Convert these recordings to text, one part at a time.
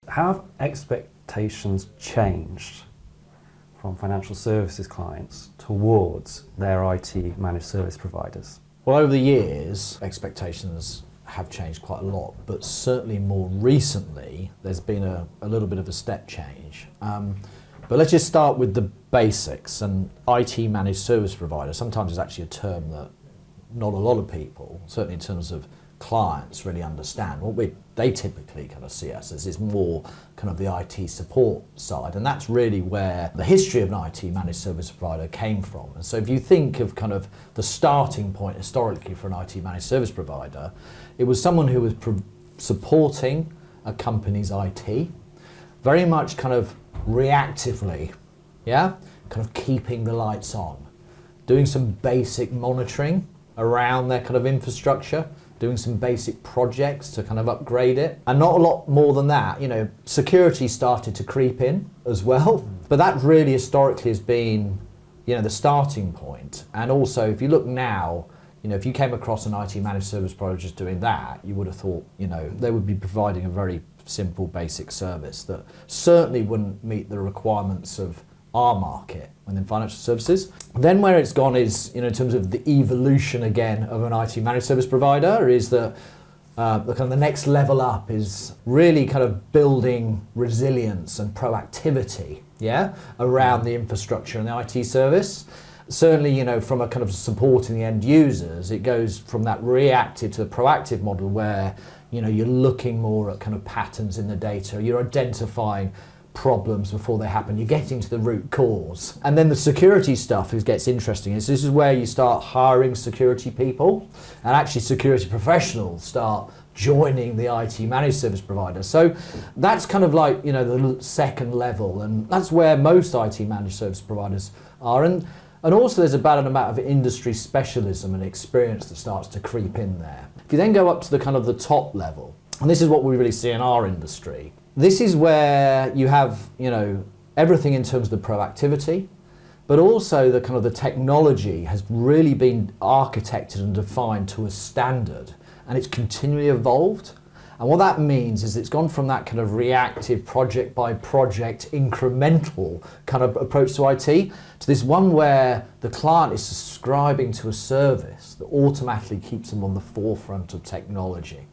How have expectations changed from financial services clients towards their IT managed service providers? Well, over the years, expectations have changed quite a lot, but certainly more recently, there's been a little bit of a step change. But let's just start with the basics. And IT managed service provider sometimes is actually a term that not a lot of people, certainly in terms of clients, really understand. They typically kind of see us as is more kind of the IT support side, and that's really where the history of an IT managed service provider came from. And so if you think of kind of the starting point historically for an IT managed service provider, it was someone who was supporting a company's IT, very much kind of reactively, kind of keeping the lights on, doing some basic monitoring around their kind of infrastructure, doing some basic projects to kind of upgrade it, and not a lot more than that. Security started to creep in as well, but that really historically has been, the starting point. And also, if you look now, if you came across an IT managed service provider just doing that, you would have thought, they would be providing a very simple, basic service that certainly wouldn't meet the requirements of our market within financial services. Then where it's gone is, in terms of the evolution again of an IT managed service provider, is that the next level up is really kind of building resilience and proactivity, around the infrastructure and the IT service. Certainly, from a kind of supporting the end users, it goes from that reactive to the proactive model where, you're looking more at kind of patterns in the data, you're identifying problems before they happen, you're getting to the root cause. And then the security stuff gets interesting. This is where you start hiring security people, and actually security professionals start joining the IT managed service provider. So that's kind of like, the second level, and that's where most IT managed service providers are. And also there's about an amount of industry specialism and experience that starts to creep in there. If you then go up to the kind of the top level, and this is what we really see in our industry, this is where you have, everything in terms of the proactivity, but also the kind of the technology has really been architected and defined to a standard, and it's continually evolved. And what that means is it's gone from that kind of reactive project by project incremental kind of approach to IT to this one where the client is subscribing to a service that automatically keeps them on the forefront of technology.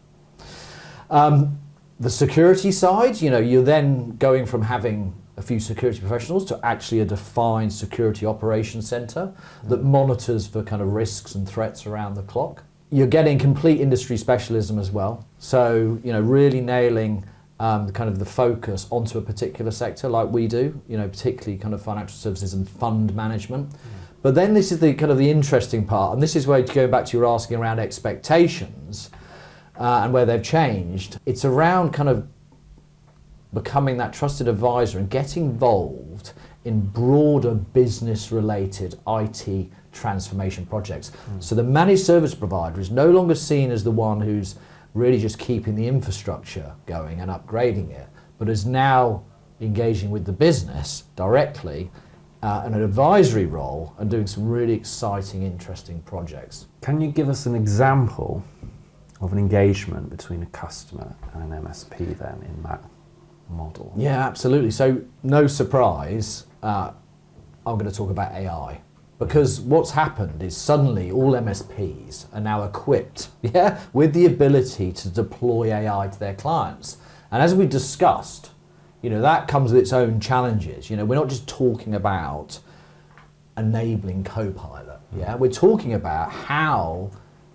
The security side, you're then going from having a few security professionals to actually a defined security operations center that monitors for kind of risks and threats around the clock. You're getting complete industry specialism as well. So, really nailing kind of the focus onto a particular sector like we do, particularly kind of financial services and fund management. But then this is the kind of the interesting part, and this is where, going back to your asking around expectations, and where they've changed, it's around kind of becoming that trusted advisor and getting involved in broader business-related IT transformation projects. So the managed service provider is no longer seen as the one who's really just keeping the infrastructure going and upgrading it, but is now engaging with the business directly in an advisory role and doing some really exciting, interesting projects. Can you give us an example of an engagement between a customer and an MSP then in that model? Yeah, absolutely. So no surprise, I'm going to talk about AI, because what's happened is suddenly all MSPs are now equipped with the ability to deploy AI to their clients. And as we discussed, that comes with its own challenges. We're not just talking about enabling Copilot. We're talking about how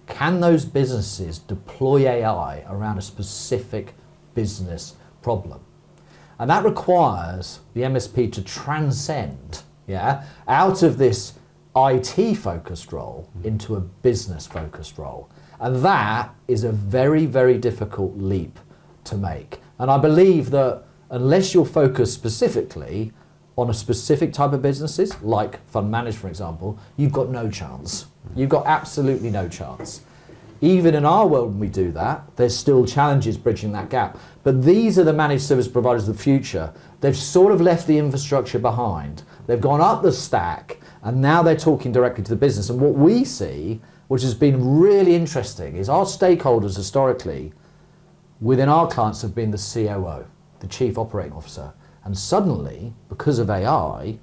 can those businesses deploy AI around a specific business problem? And that requires the MSP to transcend out of this IT-focused role into a business-focused role. And that is a very, very difficult leap to make. And I believe that unless you're focused specifically on a specific type of businesses, like fund management, for example, you've got no chance. You've got absolutely no chance. Even in our world, when we do that, there's still challenges bridging that gap. But these are the managed service providers of the future. They've sort of left the infrastructure behind. They've gone up the stack, and now they're talking directly to the business. And what we see, which has been really interesting, is our stakeholders historically within our clients have been the COO. the chief operating officer. And suddenly, because of AI,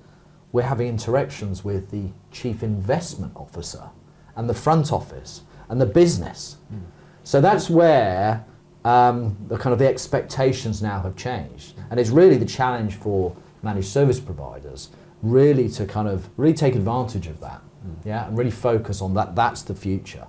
we're having interactions with the chief investment officer and the front office and the business. So that's where the expectations now have changed. And it's really the challenge for managed service providers really to really take advantage of that, and really focus on that. That's the future.